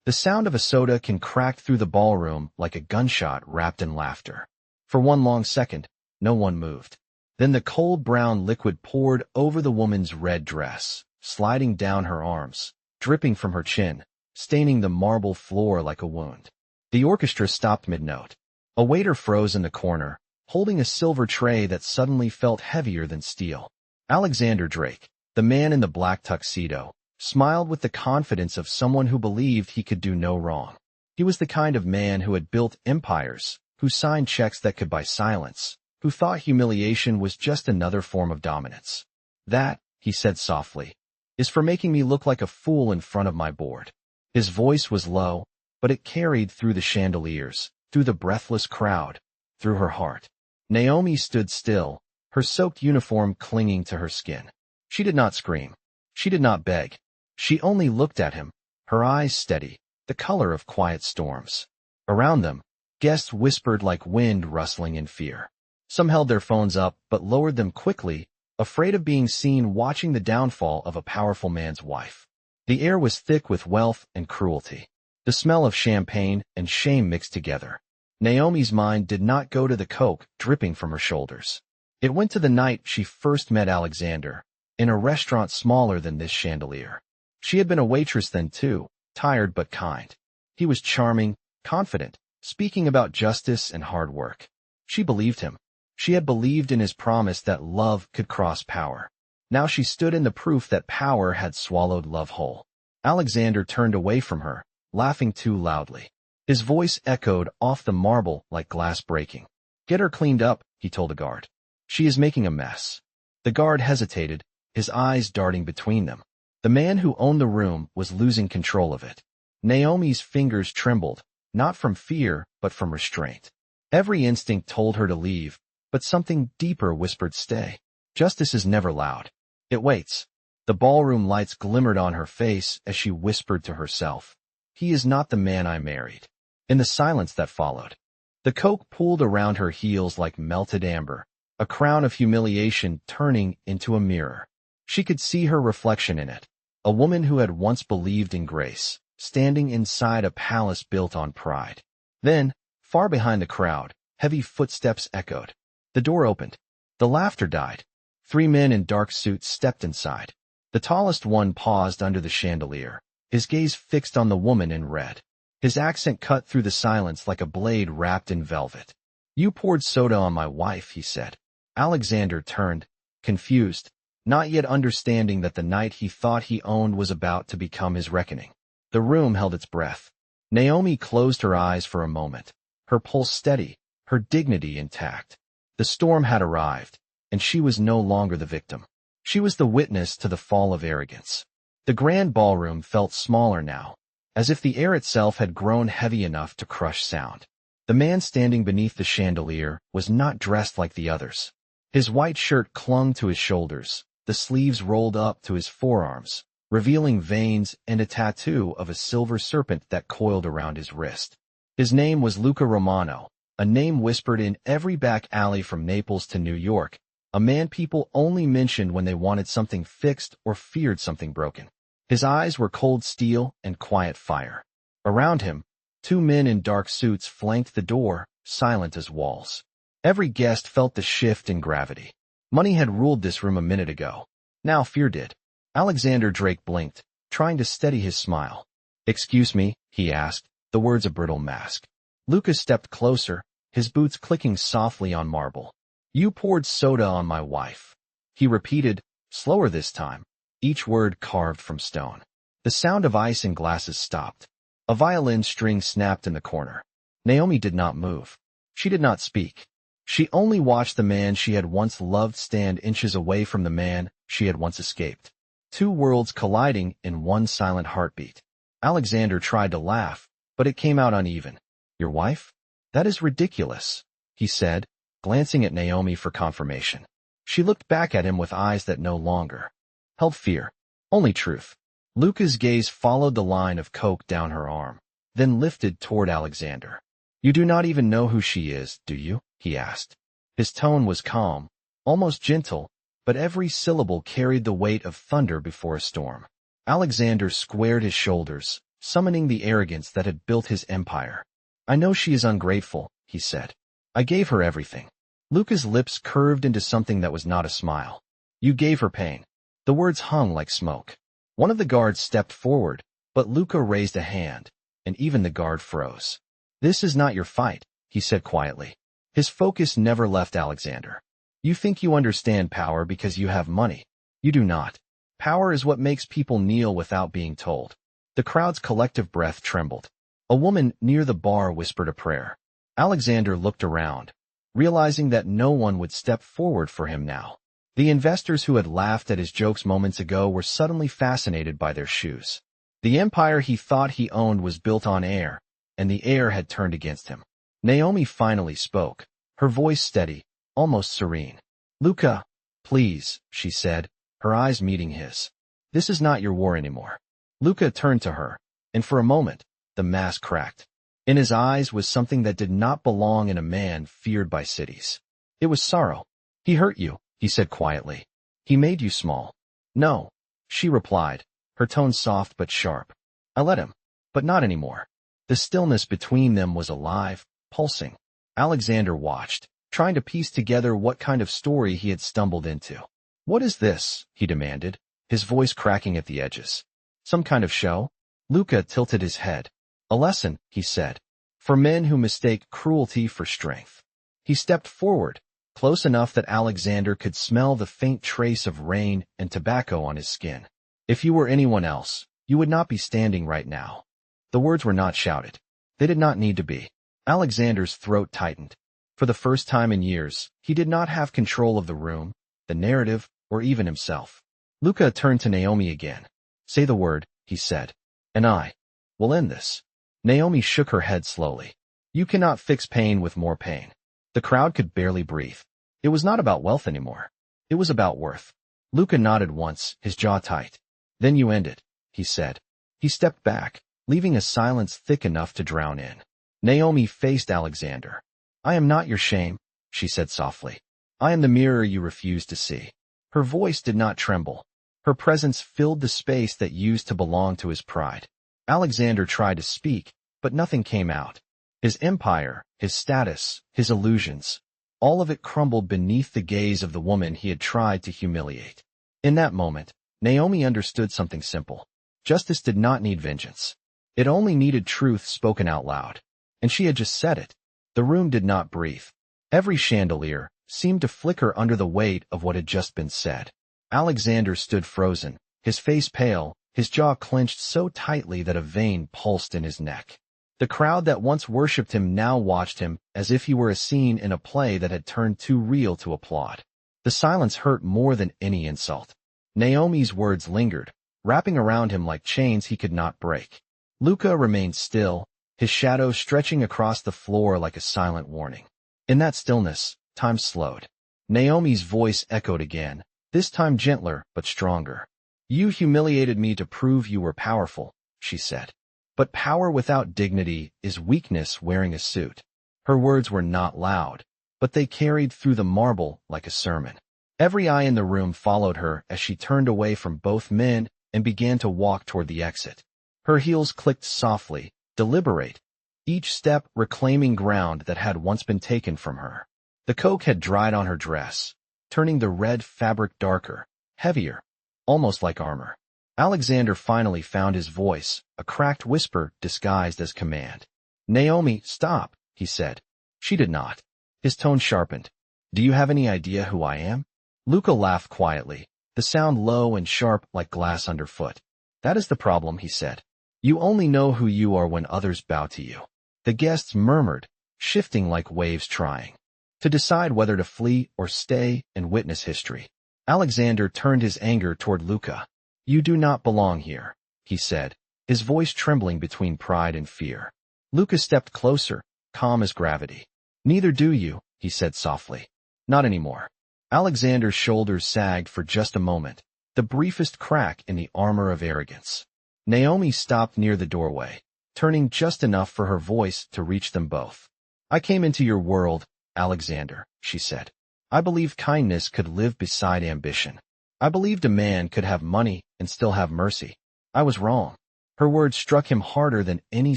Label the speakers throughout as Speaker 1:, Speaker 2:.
Speaker 1: The sound of a soda can crack through the ballroom like a gunshot wrapped in laughter. For one long second, no one moved. Then the cold brown liquid poured over the woman's red dress, sliding down her arms, dripping from her chin, staining the marble floor like a wound. The orchestra stopped mid-note. A waiter froze in the corner, holding a silver tray that suddenly felt heavier than steel. Alexander Drake, the man in the black tuxedo, smiled with the confidence of someone who believed he could do no wrong. He was the kind of man who had built empires, who signed checks that could buy silence, who thought humiliation was just another form of dominance. That, he said softly, is for making me look like a fool in front of my board. His voice was low, but it carried through the chandeliers, through the breathless crowd, through her heart. Naomi stood still, her soaked uniform clinging to her skin. She did not scream. She did not beg. She only looked at him, her eyes steady, the color of quiet storms. Around them, guests whispered like wind rustling in fear. Some held their phones up but lowered them quickly, afraid of being seen watching the downfall of a powerful man's wife. The air was thick with wealth and cruelty. The smell of champagne and shame mixed together. Naomi's mind did not go to the coke dripping from her shoulders. It went to the night she first met Alexander, in a restaurant smaller than this chandelier. She had been a waitress then too, tired but kind. He was charming, confident, speaking about justice and hard work. She believed him. She had believed in his promise that love could cross power. Now she stood in the proof that power had swallowed love whole. Alexander turned away from her, laughing too loudly. His voice echoed off the marble like glass breaking. "Get her cleaned up," he told the guard. "She is making a mess." The guard hesitated, his eyes darting between them. The man who owned the room was losing control of it. Naomi's fingers trembled, not from fear, but from restraint. Every instinct told her to leave, but something deeper whispered stay. Justice is never loud. It waits. The ballroom lights glimmered on her face as she whispered to herself, "He is not the man I married." In the silence that followed, the coke pooled around her heels like melted amber, a crown of humiliation turning into a mirror. She could see her reflection in it, a woman who had once believed in grace, standing inside a palace built on pride. Then, far behind the crowd, heavy footsteps echoed. The door opened. The laughter died. 3 men in dark suits stepped inside. The tallest one paused under the chandelier, his gaze fixed on the woman in red. His accent cut through the silence like a blade wrapped in velvet. "You poured soda on my wife," he said. Alexander turned, confused, not yet understanding that the night he thought he owned was about to become his reckoning. The room held its breath. Naomi closed her eyes for a moment, her pulse steady, her dignity intact. The storm had arrived, and she was no longer the victim. She was the witness to the fall of arrogance. The grand ballroom felt smaller now, as if the air itself had grown heavy enough to crush sound. The man standing beneath the chandelier was not dressed like the others. His white shirt clung to his shoulders, the sleeves rolled up to his forearms, revealing veins and a tattoo of a silver serpent that coiled around his wrist. His name was Luca Romano, a name whispered in every back alley from Naples to New York, a man people only mentioned when they wanted something fixed or feared something broken. His eyes were cold steel and quiet fire. Around him, 2 men in dark suits flanked the door, silent as walls. Every guest felt the shift in gravity. Money had ruled this room a minute ago. Now fear did. Alexander Drake blinked, trying to steady his smile. "Excuse me," he asked, the words a brittle mask. Lucas stepped closer, his boots clicking softly on marble. "You poured soda on my wife," he repeated, slower this time, each word carved from stone. The sound of ice in glasses stopped. A violin string snapped in the corner. Naomi did not move. She did not speak. She only watched the man she had once loved stand inches away from the man she had once escaped. 2 worlds colliding in one silent heartbeat. Alexander tried to laugh, but it came out uneven. "Your wife? That is ridiculous," he said, glancing at Naomi for confirmation. She looked back at him with eyes that no longer held fear, only truth. Luca's gaze followed the line of coke down her arm, then lifted toward Alexander. "You do not even know who she is, do you?" he asked. His tone was calm, almost gentle, but every syllable carried the weight of thunder before a storm. Alexander squared his shoulders, summoning the arrogance that had built his empire. I know she is ungrateful, he said. I gave her everything. Luca's lips curved into something that was not a smile. You gave her pain. The words hung like smoke. One of the guards stepped forward, but Luca raised a hand, and even the guard froze. This is not your fight, he said quietly. His focus never left Alexander. You think you understand power because you have money. You do not. Power is what makes people kneel without being told. The crowd's collective breath trembled. A woman near the bar whispered a prayer. Alexander looked around, realizing that no one would step forward for him now. The investors who had laughed at his jokes moments ago were suddenly fascinated by their shoes. The empire he thought he owned was built on air, and the air had turned against him. Naomi finally spoke, her voice steady, almost serene. Luca, please, she said, her eyes meeting his. This is not your war anymore. Luca turned to her, and for a moment, the mask cracked. In his eyes was something that did not belong in a man feared by cities. It was sorrow. He hurt you, he said quietly. He made you small. No, she replied, her tone soft but sharp. I let him, but not anymore. The stillness between them was alive, pulsing. Alexander watched, trying to piece together what kind of story he had stumbled into. What is this? He demanded, his voice cracking at the edges. Some kind of show? Luca tilted his head. A lesson, he said, for men who mistake cruelty for strength. He stepped forward, close enough that Alexander could smell the faint trace of rain and tobacco on his skin. If you were anyone else, you would not be standing right now. The words were not shouted. They did not need to be. Alexander's throat tightened. For the first time in years, he did not have control of the room, the narrative, or even himself. Luca turned to Naomi again. Say the word, he said, and I will end this. Naomi shook her head slowly. You cannot fix pain with more pain. The crowd could barely breathe. It was not about wealth anymore. It was about worth. Luca nodded once, his jaw tight. Then you end it, he said. He stepped back, leaving a silence thick enough to drown in. Naomi faced Alexander. I am not your shame, she said softly. I am the mirror you refuse to see. Her voice did not tremble. Her presence filled the space that used to belong to his pride. Alexander tried to speak, but nothing came out. His empire, his status, his illusions, all of it crumbled beneath the gaze of the woman he had tried to humiliate. In that moment, Naomi understood something simple. Justice did not need vengeance. It only needed truth spoken out loud. And she had just said it. The room did not breathe. Every chandelier seemed to flicker under the weight of what had just been said. Alexander stood frozen, his face pale, his jaw clenched so tightly that a vein pulsed in his neck. The crowd that once worshipped him now watched him as if he were a scene in a play that had turned too real to applaud. The silence hurt more than any insult. Naomi's words lingered, wrapping around him like chains he could not break. Luca remained still, his shadow stretching across the floor like a silent warning. In that stillness, time slowed. Naomi's voice echoed again, this time gentler but stronger. You humiliated me to prove you were powerful, she said. But power without dignity is weakness wearing a suit. Her words were not loud, but they carried through the marble like a sermon. Every eye in the room followed her as she turned away from both men and began to walk toward the exit. Her heels clicked softly, deliberate, each step reclaiming ground that had once been taken from her. The coke had dried on her dress, turning the red fabric darker, heavier, almost like armor. Alexander finally found his voice, a cracked whisper disguised as command. Naomi, stop, he said. She did not. His tone sharpened. Do you have any idea who I am? Luca laughed quietly, the sound low and sharp like glass underfoot. That is the problem, he said. You only know who you are when others bow to you. The guests murmured, shifting like waves trying to decide whether to flee or stay and witness history. Alexander turned his anger toward Luca. You do not belong here, he said, his voice trembling between pride and fear. Luca stepped closer, calm as gravity. Neither do you, he said softly. Not anymore. Alexander's shoulders sagged for just a moment, the briefest crack in the armor of arrogance. Naomi stopped near the doorway, turning just enough for her voice to reach them both. I came into your world, Alexander, she said. I believed kindness could live beside ambition. I believed a man could have money and still have mercy. I was wrong. Her words struck him harder than any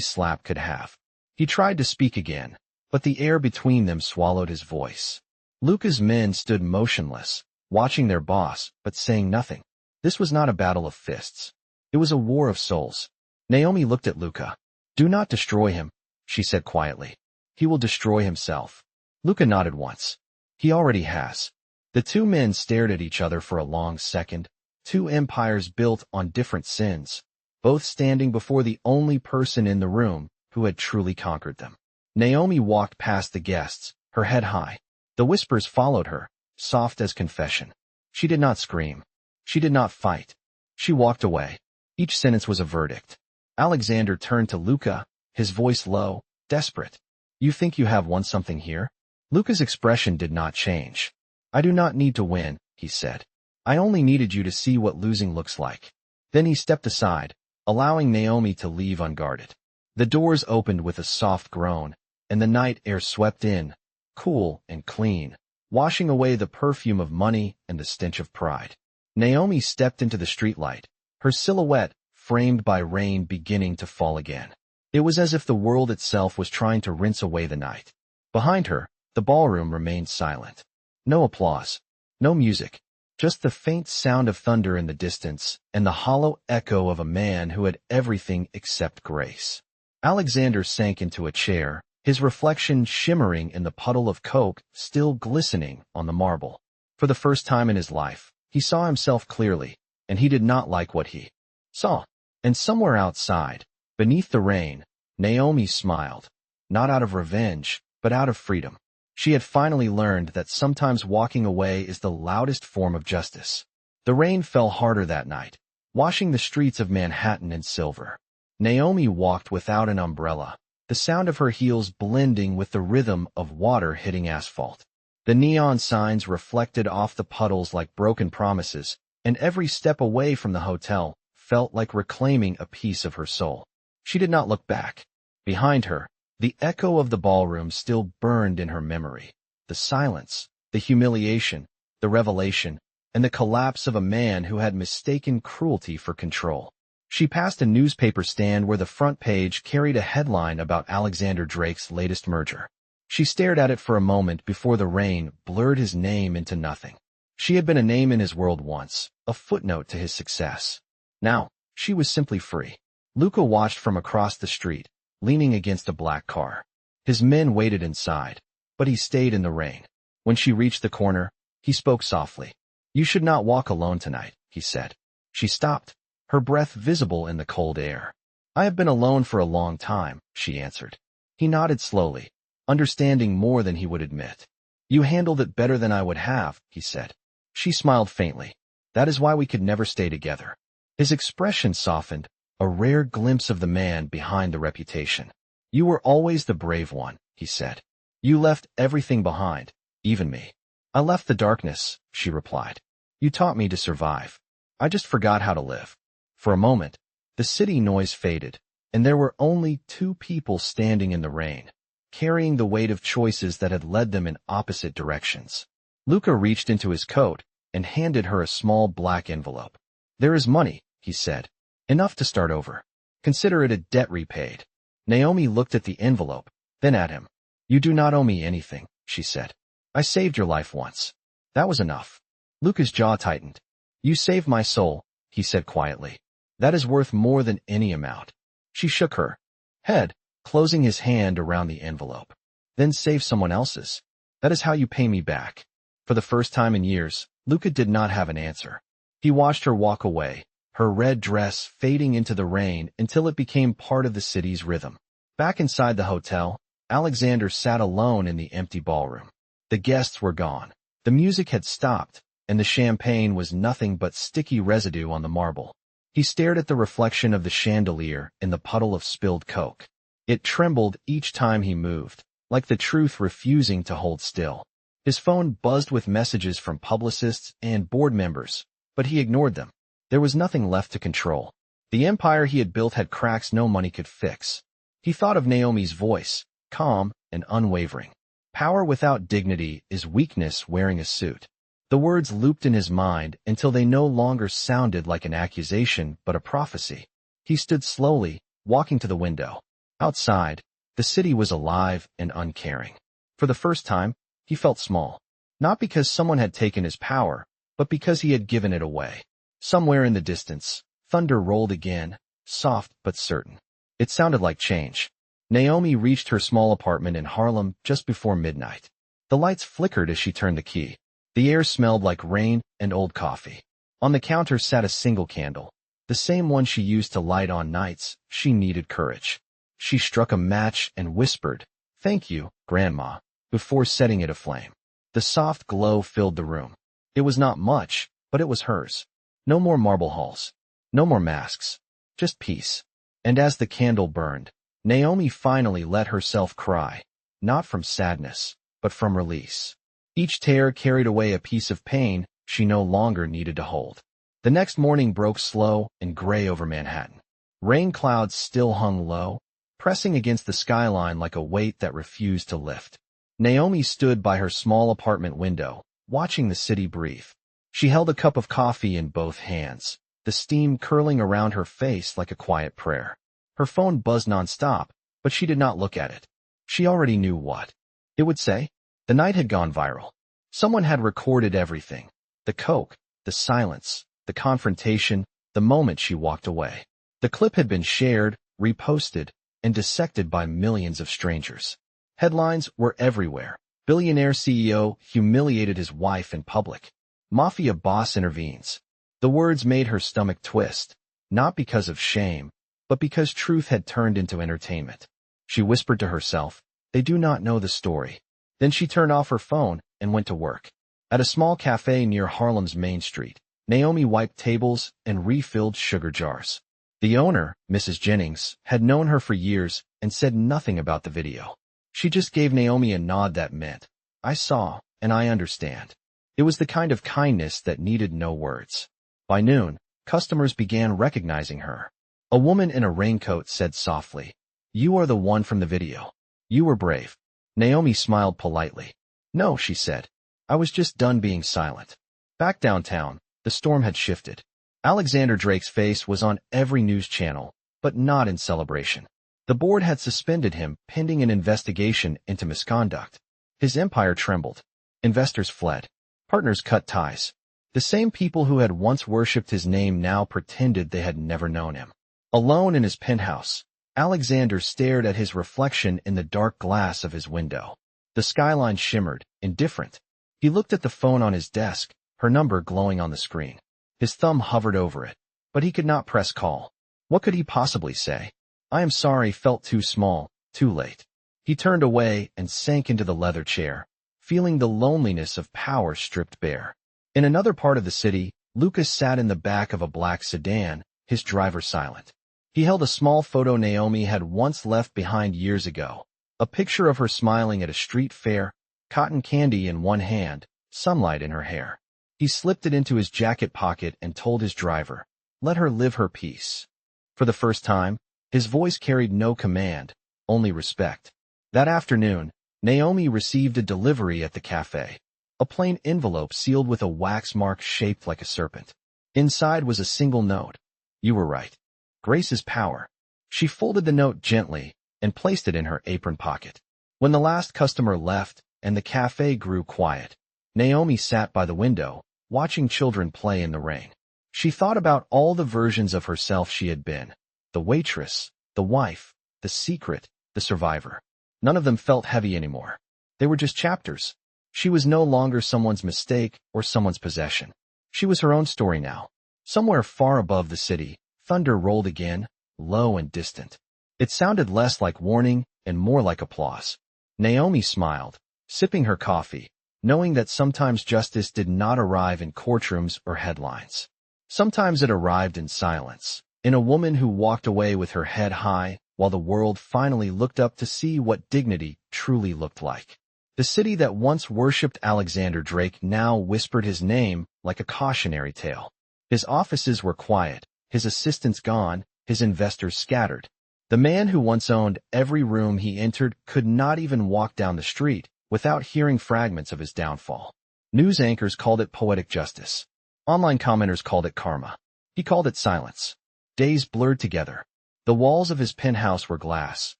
Speaker 1: slap could have. He tried to speak again, but the air between them swallowed his voice. Luca's men stood motionless, watching their boss, but saying nothing. This was not a battle of fists. It was a war of souls. Naomi looked at Luca. "Do not destroy him," she said quietly. "He will destroy himself." Luca nodded once. "He already has." The two men stared at each other for a long second, two empires built on different sins, both standing before the only person in the room who had truly conquered them. Naomi walked past the guests, her head high. The whispers followed her, soft as confession. She did not scream. She did not fight. She walked away. Each sentence was a verdict. Alexander turned to Luca, his voice low, desperate. "You think you have won something here?" Luca's expression did not change. "I do not need to win," he said. "I only needed you to see what losing looks like." Then he stepped aside, allowing Naomi to leave unguarded. The doors opened with a soft groan, and the night air swept in, cool and clean, washing away the perfume of money and the stench of pride. Naomi stepped into the streetlight, her silhouette framed by rain beginning to fall again. It was as if the world itself was trying to rinse away the night. Behind her, the ballroom remained silent. No applause, no music, just the faint sound of thunder in the distance and the hollow echo of a man who had everything except grace. Alexander sank into a chair, his reflection shimmering in the puddle of coke still glistening on the marble. For the first time in his life, he saw himself clearly, and he did not like what he saw. And somewhere outside, beneath the rain, Naomi smiled, not out of revenge, but out of freedom. She had finally learned that sometimes walking away is the loudest form of justice. The rain fell harder that night, washing the streets of Manhattan in silver. Naomi walked without an umbrella, the sound of her heels blending with the rhythm of water hitting asphalt. The neon signs reflected off the puddles like broken promises, and every step away from the hotel felt like reclaiming a piece of her soul. She did not look back. Behind her, the echo of the ballroom still burned in her memory. The silence, the humiliation, the revelation, and the collapse of a man who had mistaken cruelty for control. She passed a newspaper stand where the front page carried a headline about Alexander Drake's latest merger. She stared at it for a moment before the rain blurred his name into nothing. She had been a name in his world once, a footnote to his success. Now, she was simply free. Luca watched from across the street, leaning against a black car. His men waited inside, but he stayed in the rain. When she reached the corner, he spoke softly. "You should not walk alone tonight," he said. She stopped, her breath visible in the cold air. "I have been alone for a long time," she answered. He nodded slowly, understanding more than he would admit. "You handled it better than I would have," he said. She smiled faintly. "That is why we could never stay together." His expression softened, a rare glimpse of the man behind the reputation. "You were always the brave one," he said. "You left everything behind, even me." "I left the darkness," she replied. "You taught me to survive. I just forgot how to live." For a moment, the city noise faded, and there were only two people standing in the rain, carrying the weight of choices that had led them in opposite directions. Luca reached into his coat and handed her a small black envelope. "There is money," he said. "Enough to start over. Consider it a debt repaid." Naomi looked at the envelope, then at him. "You do not owe me anything," she said. "I saved your life once. That was enough." Luca's jaw tightened. "You saved my soul," he said quietly. "That is worth more than any amount." She shook her head, closing his hand around the envelope. "Then save someone else's. That is how you pay me back." For the first time in years, Luca did not have an answer. He watched her walk away, her red dress fading into the rain until it became part of the city's rhythm. Back inside the hotel, Alexander sat alone in the empty ballroom. The guests were gone. The music had stopped, and the champagne was nothing but sticky residue on the marble. He stared at the reflection of the chandelier in the puddle of spilled coke. It trembled each time he moved, like the truth refusing to hold still. His phone buzzed with messages from publicists and board members, but he ignored them. There was nothing left to control. The empire he had built had cracks no money could fix. He thought of Naomi's voice, calm and unwavering. "Power without dignity is weakness wearing a suit." The words looped in his mind until they no longer sounded like an accusation but a prophecy. He stood slowly, walking to the window. Outside, the city was alive and uncaring. For the first time, he felt small. Not because someone had taken his power, but because he had given it away. Somewhere in the distance, thunder rolled again, soft but certain. It sounded like change. Naomi reached her small apartment in Harlem just before midnight. The lights flickered as she turned the key. The air smelled like rain and old coffee. On the counter sat a single candle, the same one she used to light on nights she needed courage. She struck a match and whispered, "Thank you, Grandma," before setting it aflame. The soft glow filled the room. It was not much, but it was hers. No more marble halls. No more masks. Just peace. And as the candle burned, Naomi finally let herself cry, not from sadness, but from release. Each tear carried away a piece of pain she no longer needed to hold. The next morning broke slow and gray over Manhattan. Rain clouds still hung low, pressing against the skyline like a weight that refused to lift. Naomi stood by her small apartment window, watching the city breathe. She held a cup of coffee in both hands, the steam curling around her face like a quiet prayer. Her phone buzzed nonstop, but she did not look at it. She already knew what it would say. The night had gone viral. Someone had recorded everything. The coke, the silence, the confrontation, the moment she walked away. The clip had been shared, reposted, and dissected by millions of strangers. Headlines were everywhere. Billionaire CEO humiliated his wife in public. Mafia boss intervenes. The words made her stomach twist, not because of shame, but because truth had turned into entertainment. She whispered to herself, "They do not know the story." Then she turned off her phone and went to work. At a small cafe near Harlem's Main Street, Naomi wiped tables and refilled sugar jars. The owner, Mrs. Jennings, had known her for years and said nothing about the video. She just gave Naomi a nod that meant, "I saw, and I understand." It was the kind of kindness that needed no words. By noon, customers began recognizing her. A woman in a raincoat said softly, "You are the one from the video. You were brave." Naomi smiled politely. "No," she said. "I was just done being silent." Back downtown, the storm had shifted. Alexander Drake's face was on every news channel, but not in celebration. The board had suspended him pending an investigation into misconduct. His empire trembled. Investors fled. Partners cut ties. The same people who had once worshipped his name now pretended they had never known him. Alone in his penthouse, Alexander stared at his reflection in the dark glass of his window. The skyline shimmered, indifferent. He looked at the phone on his desk, her number glowing on the screen. His thumb hovered over it, but he could not press call. What could he possibly say? "I am sorry" felt too small, too late. He turned away and sank into the leather chair, feeling the loneliness of power stripped bare. In another part of the city, Lucas sat in the back of a black sedan, his driver silent. He held a small photo Naomi had once left behind years ago, a picture of her smiling at a street fair, cotton candy in one hand, sunlight in her hair. He slipped it into his jacket pocket and told his driver, "Let her live her peace." For the first time, his voice carried no command, only respect. That afternoon, Naomi received a delivery at the cafe. A plain envelope sealed with a wax mark shaped like a serpent. Inside was a single note. "You were right. Grace is power." She folded the note gently and placed it in her apron pocket. When the last customer left and the cafe grew quiet, Naomi sat by the window, watching children play in the rain. She thought about all the versions of herself she had been. The waitress, the wife, the secret, the survivor. None of them felt heavy anymore. They were just chapters. She was no longer someone's mistake or someone's possession. She was her own story now. Somewhere far above the city, thunder rolled again, low and distant. It sounded less like warning and more like applause. Naomi smiled, sipping her coffee, knowing that sometimes justice did not arrive in courtrooms or headlines. Sometimes it arrived in silence, in a woman who walked away with her head high, while the world finally looked up to see what dignity truly looked like. The city that once worshipped Alexander Drake now whispered his name like a cautionary tale. His offices were quiet, his assistants gone, his investors scattered. The man who once owned every room he entered could not even walk down the street without hearing fragments of his downfall. News anchors called it poetic justice. Online commenters called it karma. He called it silence. Days blurred together. The walls of his penthouse were glass,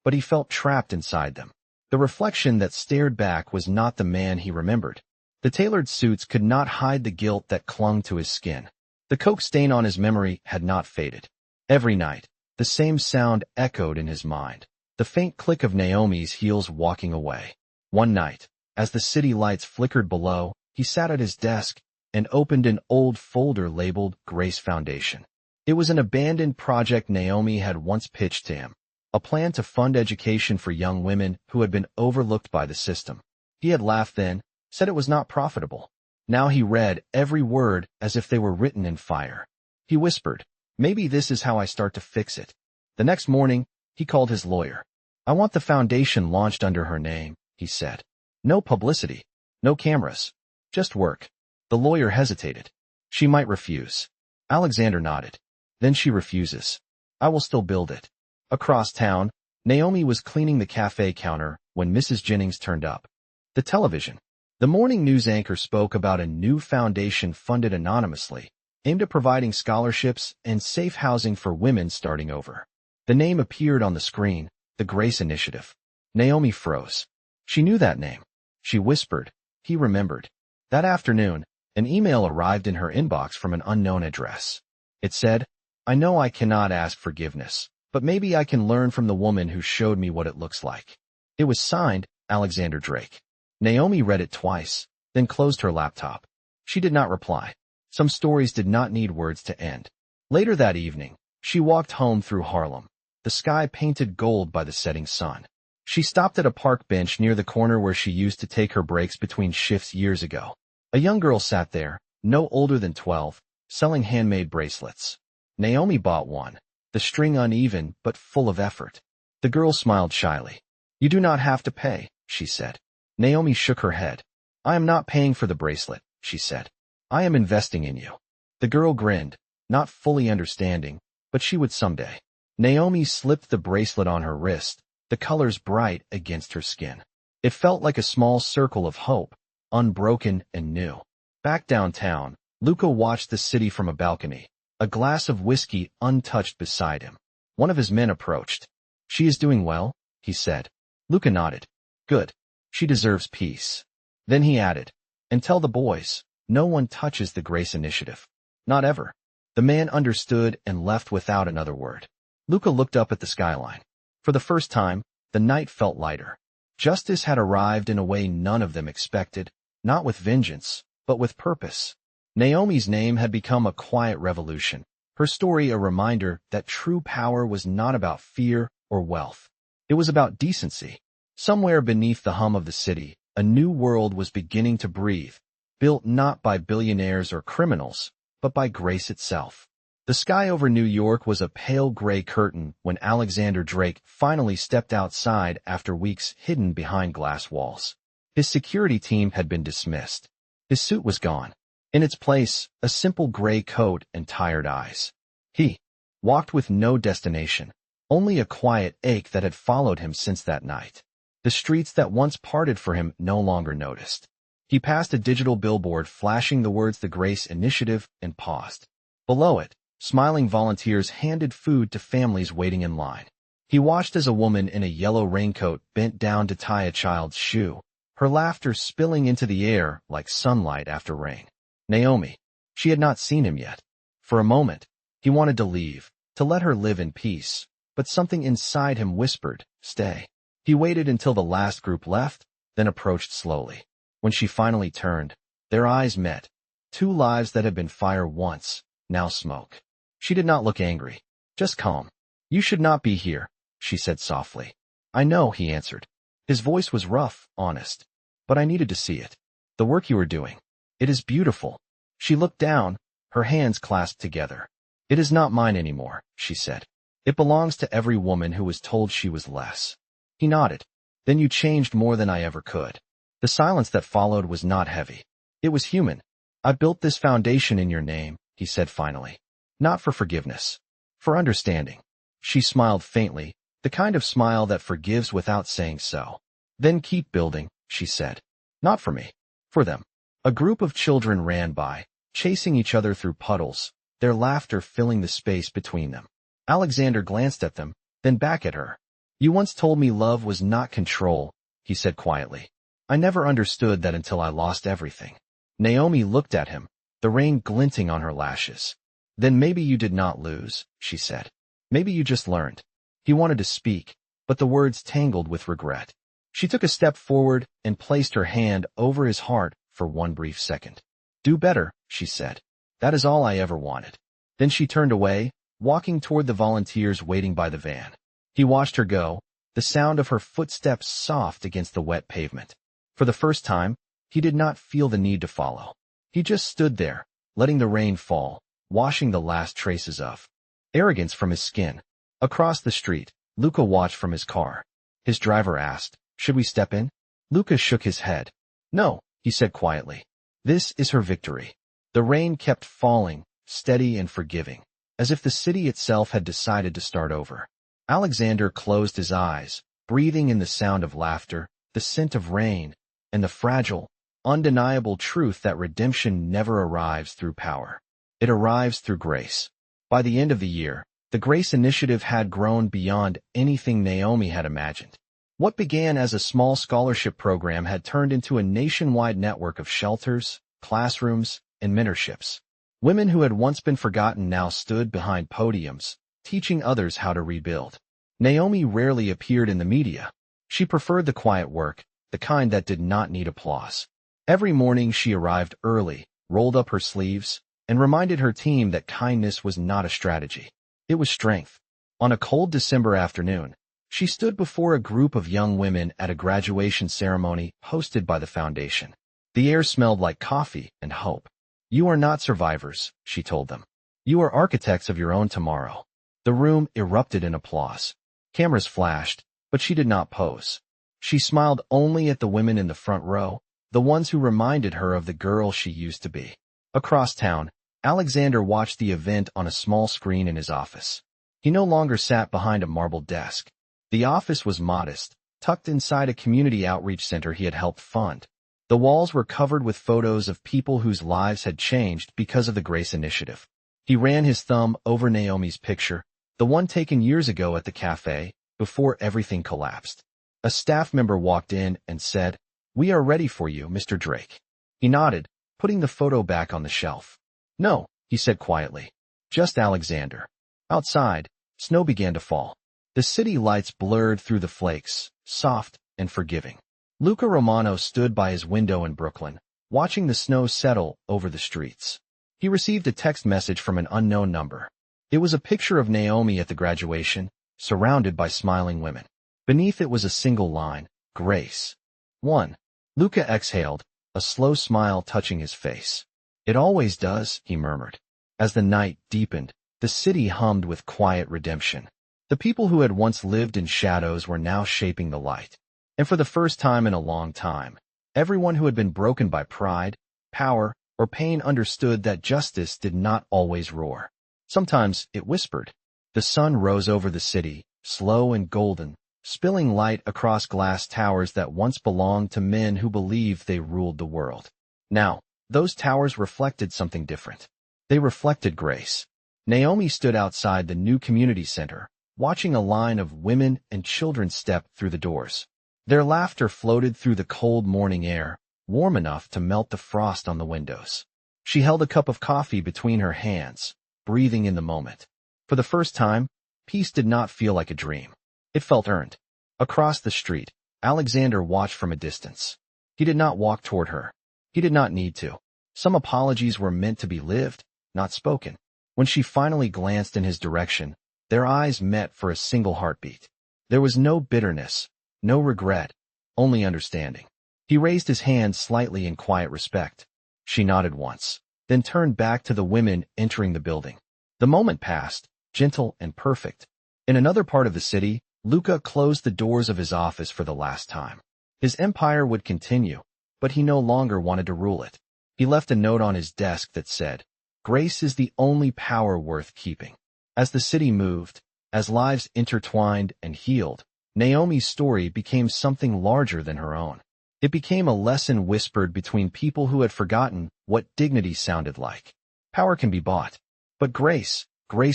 Speaker 1: but he felt trapped inside them. The reflection that stared back was not the man he remembered. The tailored suits could not hide the guilt that clung to his skin. The coke stain on his memory had not faded. Every night, the same sound echoed in his mind, the faint click of Naomi's heels walking away. One night, as the city lights flickered below, he sat at his desk and opened an old folder labeled Grace Foundation. It was an abandoned project Naomi had once pitched to him, a plan to fund education for young women who had been overlooked by the system. He had laughed then, said it was not profitable. Now he read every word as if they were written in fire. He whispered, "Maybe this is how I start to fix it." The next morning, he called his lawyer. "I want the foundation launched under her name," he said. "No publicity, no cameras, just work." The lawyer hesitated. "She might refuse." Alexander nodded. "Then she refuses. I will still build it." Across town, Naomi was cleaning the cafe counter when Mrs. Jennings turned up. The television. The morning news anchor spoke about a new foundation funded anonymously, aimed at providing scholarships and safe housing for women starting over. The name appeared on the screen, the Grace Initiative. Naomi froze. She knew that name. She whispered. He remembered. That afternoon, an email arrived in her inbox from an unknown address. It said, "I know I cannot ask forgiveness, but maybe I can learn from the woman who showed me what it looks like." It was signed, Alexander Drake. Naomi read it twice, then closed her laptop. She did not reply. Some stories did not need words to end. Later that evening, she walked home through Harlem, the sky painted gold by the setting sun. She stopped at a park bench near the corner where she used to take her breaks between shifts years ago. A young girl sat there, no older than 12, selling handmade bracelets. Naomi bought one, the string uneven but full of effort. The girl smiled shyly. "You do not have to pay," she said. Naomi shook her head. "I am not paying for the bracelet," she said. "I am investing in you." The girl grinned, not fully understanding, but she would someday. Naomi slipped the bracelet on her wrist, the colors bright against her skin. It felt like a small circle of hope, unbroken and new. Back downtown, Luca watched the city from a balcony, a glass of whiskey untouched beside him. One of his men approached. "She is doing well," he said. Luca nodded. "Good. She deserves peace." Then he added, "And tell the boys, no one touches the Grace Initiative. Not ever." The man understood and left without another word. Luca looked up at the skyline. For the first time, the night felt lighter. Justice had arrived in a way none of them expected, not with vengeance, but with purpose. Naomi's name had become a quiet revolution, her story a reminder that true power was not about fear or wealth. It was about decency. Somewhere beneath the hum of the city, a new world was beginning to breathe, built not by billionaires or criminals, but by grace itself. The sky over New York was a pale gray curtain when Alexander Drake finally stepped outside after weeks hidden behind glass walls. His security team had been dismissed. His suit was gone. In its place, a simple gray coat and tired eyes. He walked with no destination, only a quiet ache that had followed him since that night. The streets that once parted for him no longer noticed. He passed a digital billboard flashing the words "The Grace Initiative" and paused. Below it, smiling volunteers handed food to families waiting in line. He watched as a woman in a yellow raincoat bent down to tie a child's shoe, her laughter spilling into the air like sunlight after rain. Naomi. She had not seen him yet. For a moment, he wanted to leave, to let her live in peace, but something inside him whispered, "Stay." He waited until the last group left, then approached slowly. When she finally turned, their eyes met. Two lives that had been fire once, now smoke. She did not look angry, just calm. "You should not be here," she said softly. "I know," he answered. His voice was rough, honest. "But I needed to see it. The work you are doing. It is beautiful." She looked down, her hands clasped together. "It is not mine anymore," she said. "It belongs to every woman who was told she was less." He nodded. "Then you changed more than I ever could." The silence that followed was not heavy. It was human. "I built this foundation in your name," he said finally. "Not for forgiveness. For understanding." She smiled faintly, the kind of smile that forgives without saying so. "Then keep building," she said. "Not for me. For them." A group of children ran by, chasing each other through puddles, their laughter filling the space between them. Alexander glanced at them, then back at her. "You once told me love was not control," he said quietly. "I never understood that until I lost everything." Naomi looked at him, the rain glinting on her lashes. "Then maybe you did not lose," she said. "Maybe you just learned." He wanted to speak, but the words tangled with regret. She took a step forward and placed her hand over his heart for one brief second. "Do better," she said. "That is all I ever wanted." Then she turned away, walking toward the volunteers waiting by the van. He watched her go, the sound of her footsteps soft against the wet pavement. For the first time, he did not feel the need to follow. He just stood there, letting the rain fall, washing the last traces of arrogance from his skin. Across the street, Luca watched from his car. His driver asked, "Should we step in?" Luca shook his head. "No," he said quietly. "This is her victory." The rain kept falling, steady and forgiving, as if the city itself had decided to start over. Alexander closed his eyes, breathing in the sound of laughter, the scent of rain, and the fragile, undeniable truth that redemption never arrives through power. It arrives through grace. By the end of the year, the Grace Initiative had grown beyond anything Naomi had imagined. What began as a small scholarship program had turned into a nationwide network of shelters, classrooms, and mentorships. Women who had once been forgotten now stood behind podiums, teaching others how to rebuild. Naomi rarely appeared in the media. She preferred the quiet work, the kind that did not need applause. Every morning she arrived early, rolled up her sleeves, and reminded her team that kindness was not a strategy. It was strength. On a cold December afternoon, she stood before a group of young women at a graduation ceremony hosted by the foundation. The air smelled like coffee and hope. "You are not survivors," she told them. "You are architects of your own tomorrow." The room erupted in applause. Cameras flashed, but she did not pose. She smiled only at the women in the front row, the ones who reminded her of the girl she used to be. Across town, Alexander watched the event on a small screen in his office. He no longer sat behind a marble desk. The office was modest, tucked inside a community outreach center he had helped fund. The walls were covered with photos of people whose lives had changed because of the Grace Initiative. He ran his thumb over Naomi's picture, the one taken years ago at the cafe, before everything collapsed. A staff member walked in and said, "We are ready for you, Mr. Drake." He nodded, putting the photo back on the shelf. "No," he said quietly. "Just Alexander." Outside, snow began to fall. The city lights blurred through the flakes, soft and forgiving. Luca Romano stood by his window in Brooklyn, watching the snow settle over the streets. He received a text message from an unknown number. It was a picture of Naomi at the graduation, surrounded by smiling women. Beneath it was a single line, "Grace." 1. Luca exhaled, a slow smile touching his face. "It always does," he murmured. As the night deepened, the city hummed with quiet redemption. The people who had once lived in shadows were now shaping the light. And for the first time in a long time, everyone who had been broken by pride, power, or pain understood that justice did not always roar. Sometimes it whispered. The sun rose over the city, slow and golden, spilling light across glass towers that once belonged to men who believed they ruled the world. Now, those towers reflected something different. They reflected grace. Naomi stood outside the new community center, watching a line of women and children step through the doors. Their laughter floated through the cold morning air, warm enough to melt the frost on the windows. She held a cup of coffee between her hands, breathing in the moment. For the first time, peace did not feel like a dream. It felt earned. Across the street, Alexander watched from a distance. He did not walk toward her. He did not need to. Some apologies were meant to be lived, not spoken. When she finally glanced in his direction, their eyes met for a single heartbeat. There was no bitterness, no regret, only understanding. He raised his hand slightly in quiet respect. She nodded once, then turned back to the women entering the building. The moment passed, gentle and perfect. In another part of the city, Luca closed the doors of his office for the last time. His empire would continue, but he no longer wanted to rule it. He left a note on his desk that said, "Grace is the only power worth keeping." As the city moved, as lives intertwined and healed, Naomi's story became something larger than her own. It became a lesson whispered between people who had forgotten what dignity sounded like. Power can be bought. But grace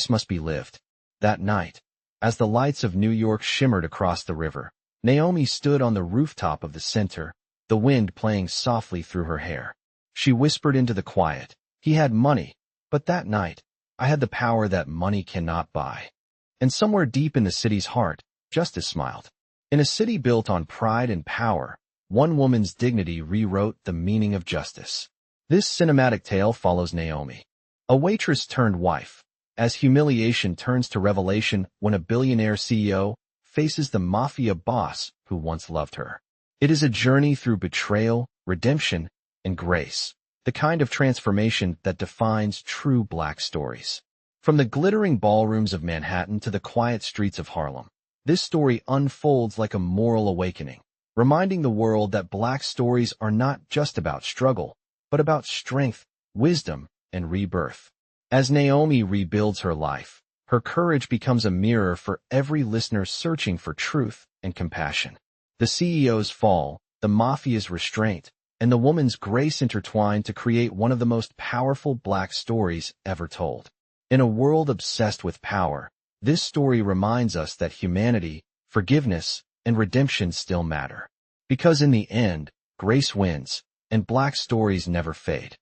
Speaker 1: must be lived. That night, as the lights of New York shimmered across the river, Naomi stood on the rooftop of the center, the wind playing softly through her hair. She whispered into the quiet, "He had money, but that night, I had the power that money cannot buy." And somewhere deep in the city's heart, justice smiled. In a city built on pride and power, one woman's dignity rewrote the meaning of justice. This cinematic tale follows Naomi, a waitress turned wife, as humiliation turns to revelation when a billionaire CEO faces the Mafia boss who once loved her. It is a journey through betrayal, redemption, and grace, the kind of transformation that defines true Black stories. From the glittering ballrooms of Manhattan to the quiet streets of Harlem, this story unfolds like a moral awakening, reminding the world that Black stories are not just about struggle, but about strength, wisdom, and rebirth. As Naomi rebuilds her life, her courage becomes a mirror for every listener searching for truth and compassion. The CEO's fall, the Mafia's restraint, and the woman's grace intertwine to create one of the most powerful Black stories ever told. In a world obsessed with power, this story reminds us that humanity, forgiveness, and redemption still matter. Because in the end, grace wins, and Black stories never fade.